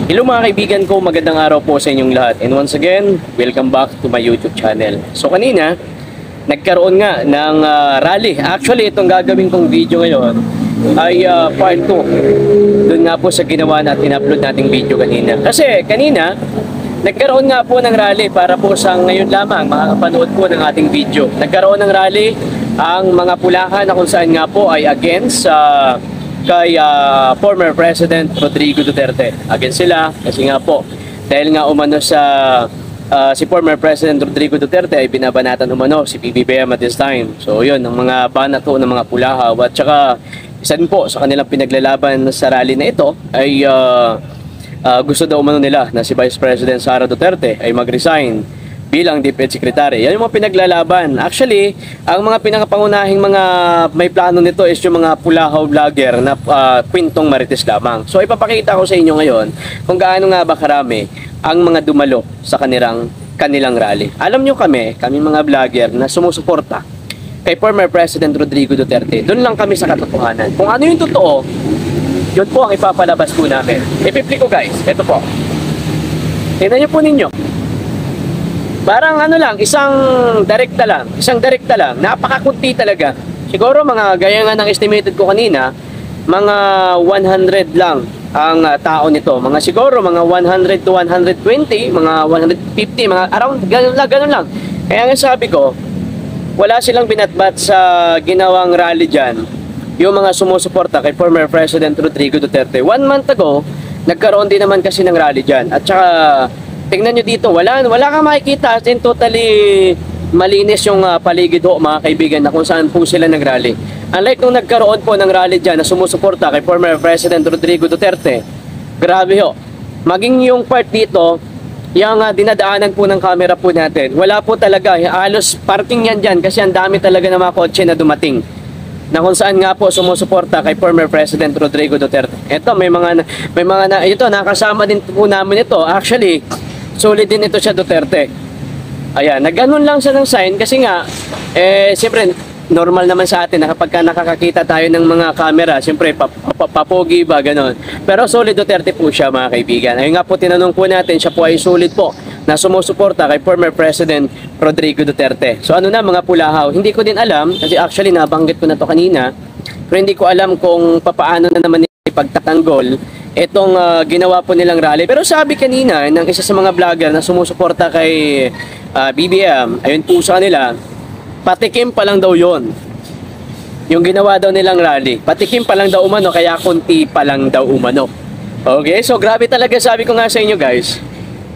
Hello mga kaibigan ko, magandang araw po sa inyong lahat. And once again, welcome back to my YouTube channel. So kanina, nagkaroon nga ng rally. Actually, itong gagawin kong video ngayon ay part 2. Doon nga po sa ginawa at in-upload nating video kanina. Kasi kanina, nagkaroon nga po ng rally para po sa ngayon lamang makakapanood po ng ating video. Nagkaroon ng rally ang mga Pulahan na kung saan nga po ay against kay former President Rodrigo Duterte. Against sila kasi nga po dahil nga umano sa si former President Rodrigo Duterte ay binabanatan umano si PBBM at this time. So yun, ang mga banat po ng mga Pulahaw at saka isa din po sa kanilang pinaglalaban sa rally na ito ay gusto daw umano nila na si Vice President Sara Duterte ay mag-resign bilang DepEd Secretary. Yan yung mga pinaglalaban. Actually, ang mga pinakapangunahing mga may plano nito is yung mga Pulahaw vlogger na kwentong marites lamang. So ipapakita ko sa inyo ngayon kung gaano nga ba karami ang mga dumalo sa kanilang rally. Alam nyo kami mga vlogger na sumusuporta kay former President Rodrigo Duterte. Doon lang kami sa katotohanan. Kung ano yung totoo, yun po ang ipapalabas po namin. Ipipli ko guys, ito po. Tingnan nyo po ninyo. Parang ano lang, isang direkta lang, napakakunti talaga. Siguro mga gaya nga ng estimated ko kanina, mga 100 lang ang tao nito. Mga siguro mga 100 to 120, mga 150, mga around ganun lang. Kaya nga sabi ko, wala silang binatbat sa ginawang rally dyan, yung mga sumusuporta kay former President Rodrigo Duterte. 1 month ago, nagkaroon din naman kasi ng rally dyan. At saka, tingnan nyo dito, wala kang makikita, as in totally malinis yung paligid ho mga kaibigan na kung saan po sila nagrally. Unlike nung nagkaroon po ng rally dyan na sumusuporta kay former President Rodrigo Duterte, grabe ho. Maging yung part dito, yung dinadaanan po ng camera po natin, wala po talaga, halos parking yan dyan kasi ang dami talaga ng mga kotse na dumating na kung saan nga po sumusuporta kay former President Rodrigo Duterte. Ito, ito, nakasama din po namin ito. Actually, solid din ito siya Duterte. Ayan, nagganon lang siya ng sign kasi nga, siyempre, normal naman sa atin na kapag nakakakita tayo ng mga camera, siyempre, papogi ba, ganon. Pero solid Duterte po siya mga kaibigan. Ayun nga po, tinanong po natin, siya po ay solid po na sumusuporta kay former President Rodrigo Duterte. So ano na mga Pulahaw, hindi ko din alam, kasi actually nabanggit ko na to kanina, pero hindi ko alam kung papaano na naman ipagtatanggol itong ginawa po nilang rally. Pero sabi kanina ng isa sa mga vlogger na sumusuporta kay BBM, ayun po sa kanila, patikim pa lang daw yon. Yung ginawa daw nilang rally, patikim pa lang daw umano, kaya konti pa lang daw umano. Okay, so grabe talaga, sabi ko nga sa inyo guys,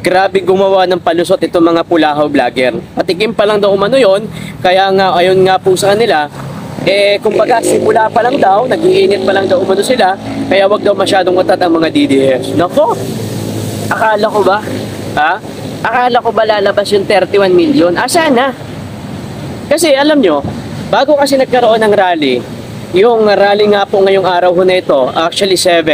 grabe gumawa ng palusot itong mga Pulahaw vlogger. Patikim pa lang daw umano yon, kaya nga ayun nga po sa kanila, kumbaga simula pa lang daw, nag-iinit pa lang daw umano sila, kaya wag daw masyadong utat ang mga DDS. Nako, akala ko ba? Akala ko ba lalabas yung 31 million? Sana? Kasi alam nyo, bago kasi nagkaroon ng rally, yung rally nga po ngayong araw ho na ito, actually 6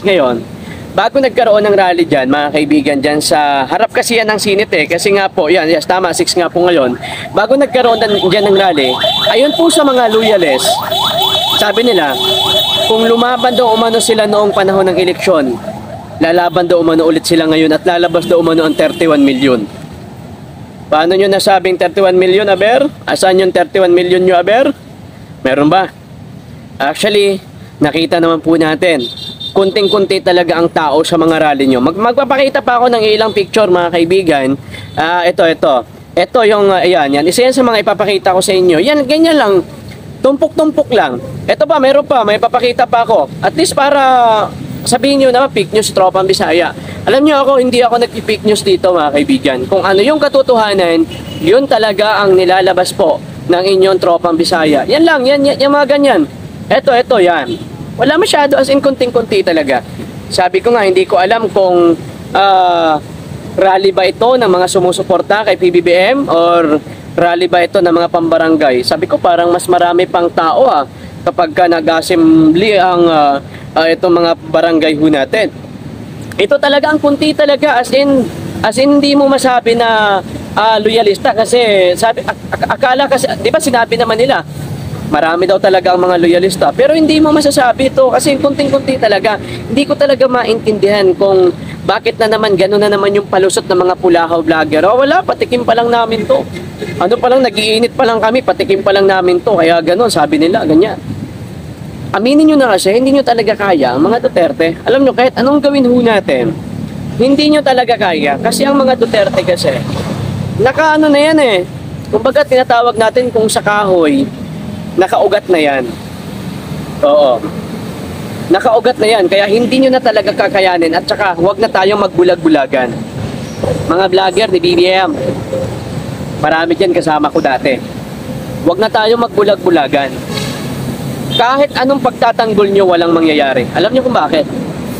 ngayon, bago nagkaroon ng rally dyan, mga kaibigan, dyan sa harap kasi yan ng Sinite, kasi nga po, yan, yes, tama, 6 nga po ngayon, bago nagkaroon dyan ng rally, ayun po sa mga loyalists, sabi nila, kung lumaban daw umano sila noong panahon ng eleksyon, lalaban daw umano ulit sila ngayon at lalabas daw umano ang 31 million. Paano nyo nasabing 31 million, Aber? Asan yung 31 million nyo, Aber? Meron ba? Actually, nakita naman po natin, kunting-kunti talaga ang tao sa mga rally nyo. Magpapakita pa ako ng ilang picture mga kaibigan. Ito yung, ayan. Isa yan sa mga ipapakita ko sa inyo. Yan, ganyan lang. Tumpok-tumpok lang. Ito pa, meron pa. May papakita pa ako. At least para sabihin nyo na fake news, Tropang Bisaya. Alam nyo ako, hindi ako nag-fake news dito mga kaibigan. Kung ano yung katotohanan, yun talaga ang nilalabas po ng inyong Tropang Bisaya. Yan lang, yan mga ganyan. Ito, yan. Wala masyado, as in kunting-kunti talaga. Sabi ko nga, hindi ko alam kung rally ba ito ng mga sumusuporta kay PBBM or rally ba ito ng mga pambarangay. Sabi ko parang mas marami pang tao kapag ka nag-assembly ang itong mga barangay ho natin. Ito talaga ang kunti talaga, as in hindi mo masabi na loyalista kasi sabi akala kasi 'di ba sinabi naman nila Marami daw talaga ang mga loyalista. Pero hindi mo masasabi ito kasi kunting-kunti talaga. Hindi ko talaga maintindihan kung bakit na naman gano'n na naman yung palusot ng mga pulahaw vlogger. O wala, patikim pa lang namin to. Ano pa lang, nagiinit pa lang kami, patikim pa lang namin to. Kaya gano'n, sabi nila, ganyan. Aminin nyo na kasi, hindi nyo talaga kaya ang mga Duterte. Alam nyo, kahit anong gawin ho natin, hindi nyo talaga kaya. Kasi ang mga Duterte kasi, nakaano na yan eh. Kumbaga tinatawag natin kung sa kahoy, nakaugat na yan. Oo. Nakaugat na yan. Kaya hindi nyo na talaga kakayanin. At saka, huwag na tayong magbulag-bulagan. Mga vlogger ni BBM, marami dyan kasama ko dati. Huwag na tayong magbulag-bulagan. Kahit anong pagtatanggol nyo, walang mangyayari. Alam nyo kung bakit?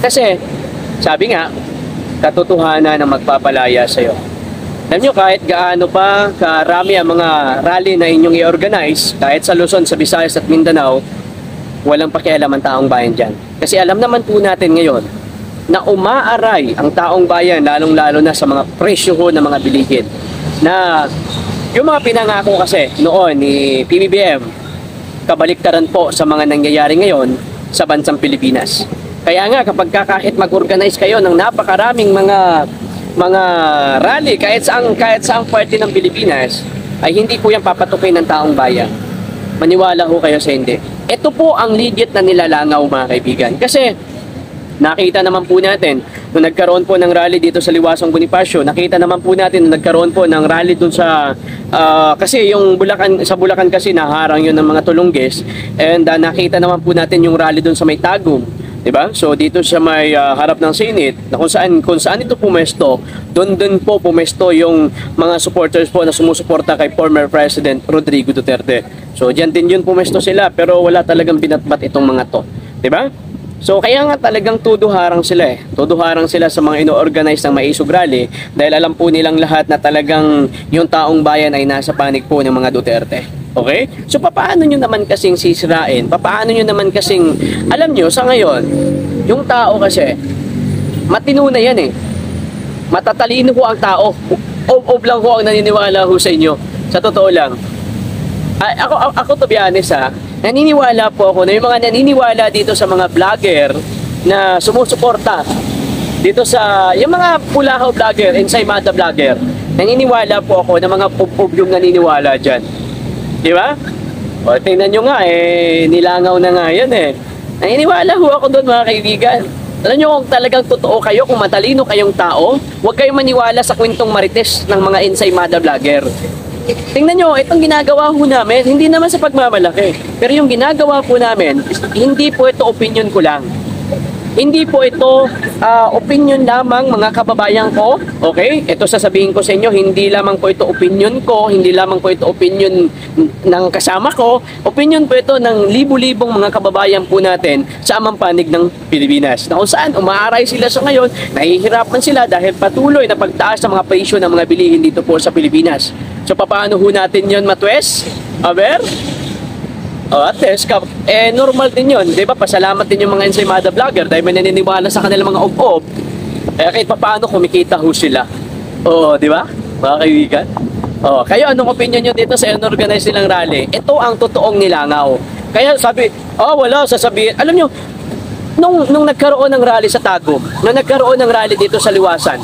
Kasi, sabi nga, katotohanan ang magpapalaya sa'yo. Alam nyo, kahit gaano pa karami ang mga rally na inyong i-organize, kahit sa Luzon, sa Visayas at Mindanao, walang pakialam ang taong bayan dyan. Kasi alam naman po natin ngayon na umaaray ang taong bayan, lalong-lalo na sa mga presyo ho ng mga bilihin. Na yung mga pinangako kasi noon ni PBBM, kabaliktaran po sa mga nangyayari ngayon sa bansang Pilipinas. Kaya nga, kapag kahit mag-organize kayo ng napakaraming mga rally kahit saang parte ng Pilipinas, ay hindi po yan papatukin ng taong bayan. Maniwala ho kayo sa hindi. Ito po ang legit na nilalangaw, mga kaibigan. Kasi nakita naman po natin nung nagkaroon po ng rally dito sa Liwasong Bonifacio, nakita naman po natin nung nagkaroon po ng rally dun sa kasi yung sa Bulacan kasi naharang yun ng mga tulungges, and nakita naman po natin yung rally dun sa may Tagum. Diba? So dito sa may harap ng Senate, na kung saan ito pumesto, doon po pumesto yung mga supporters po na sumusuporta kay former President Rodrigo Duterte. So diyan din yun pumesto sila, pero wala talagang binatbat itong mga to. Diba? So kaya nga talagang tuduharang sila eh. Tuduharang sila sa mga ino-organize ng maisog rally dahil alam po nilang lahat na talagang yung taong bayan ay nasa panig po ng mga Duterte. Okay? So paano nyo naman kasing sisirain? Paano nyo naman kasing, alam nyo, sa ngayon, yung tao kasi, matino na yan eh. Matatalino ho ang tao. Ob lang ho ang naniniwala ho sa inyo. Sa totoo lang. Ako to be honest naniniwala po ako na yung mga naniniwala dito sa mga vlogger na sumusuporta dito sa, yung mga pulahaw vlogger, ensaymada vlogger, naniniwala po ako na mga pupub yung naniniwala dyan. Di ba? O, tingnan nyo nga nilangaw na nga yan Naniniwala ho ako doon, mga kaibigan. Alam nyo, kung talagang totoo kayo, kung matalino kayong tao, huwag kayong maniwala sa kwentong marites ng mga ensaymada vlogger. Tingnan nyo, itong ginagawa ho namin, hindi naman sa pagmamalaki. Pero yung ginagawa po namin, hindi po ito opinion ko lang. Hindi po ito opinion lamang, mga kababayan ko. Okay? Ito sasabihin ko sa inyo, hindi lamang po ito opinion ko, hindi lamang po ito opinion ng kasama ko. Opinion po ito ng libu-libong mga kababayan po natin sa amang panig ng Pilipinas. Na kung saan umaaray sila sa ngayon, nahihirapan sila dahil patuloy na pagtaas ng mga presyo ng mga bilihin dito po sa Pilipinas. So paano ho natin yun matwes? Aber? At least, normal din yun. Di ba? Pasalamat din yung mga ensaymada vlogger dahil may naniniwala sa kanilang mga ob-ob. Kahit paano kumikita ho sila. Oo, di ba? Mga kaibigan. Kayo, anong opinion nyo dito sa unorganize nilang rally? Ito ang totoong nilangaw. Kaya sabi, wala, sasabihin. Alam nyo, nung nagkaroon ng rally sa Tagum, nung nagkaroon ng rally dito sa Liwasan,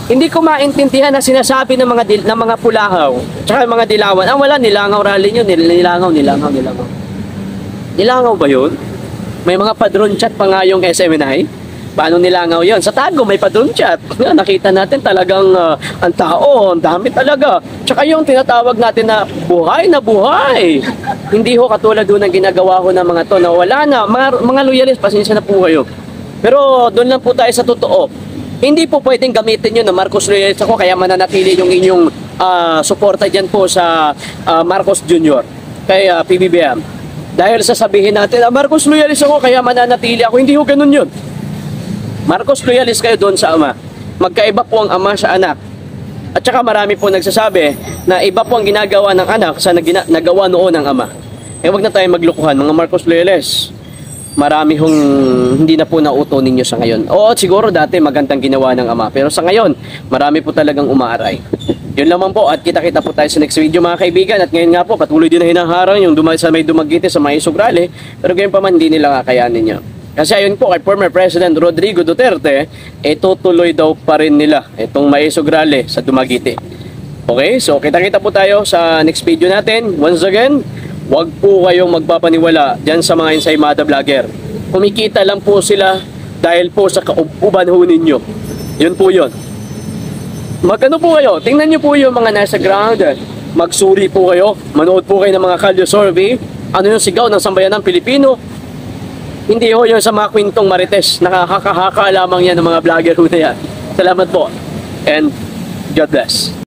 hindi ko maintindihan na sinasabi ng mga pulahaw tsaka mga dilawan. Wala, nilangaw rally nyo. Nilangaw. Nilangaw ba yun? May mga padron chat pa nga yung SMNI. Paano nilangaw yun? Sa Tago may padron chat. Nakita natin talagang ang tao, ang dami talaga. Tsaka yung tinatawag natin na buhay na buhay. Hindi ho katulad doon ang ginagawa ko ng mga to na wala na. Mga loyalist, pasensya na po kayo. Pero doon lang po tayo sa totoo. Hindi po pwedeng gamitin yun na Marcos loyalist ako kaya mananatili yung inyong suporta dyan po sa Marcos Jr. kay PBBM. Dahil sasabihin natin, Marcos loyalist ako kaya mananatili ako. Hindi ho ganun yun. Marcos loyalist kayo doon sa ama. Magkaiba po ang ama sa anak. At saka marami po nagsasabi na iba po ang ginagawa ng anak sa nagawa noon ng ama. Wag na tayo maglukuhan, mga Marcos loyalists. Marami hong hindi na po nauto ninyo sa ngayon. Oo, siguro dati magandang ginawa ng ama. Pero sa ngayon, marami po talagang umaaray. Yun lamang po, at kita-kita po tayo sa next video mga kaibigan. At ngayon nga po, patuloy din na hinaharang yung sa may Dumaguete sa may Isog Rally, pero ngayon pa man hindi nila kakayanin niya. Kasi ayon po kay former President Rodrigo Duterte, tutuloy daw pa rin nila itong may Isog Rally sa Dumaguete. Okay, so kita-kita po tayo sa next video natin. Once again, wag po kayong magpapaniwala dyan sa mga ensaymada vlogger. Kumikita lang po sila dahil po sa kauuban ho ninyo. Yun po yun. Magano po kayo? Tingnan nyo po yung mga nasa ground. Magsuri po kayo. Manood po kayo ng mga kalye survey. Ano yung sigaw ng sambayan ng Pilipino? Hindi ho yun sa mga kwentong marites. Nakakahaka lamang yan ng mga vlogger ho na yan. Salamat po. And God bless.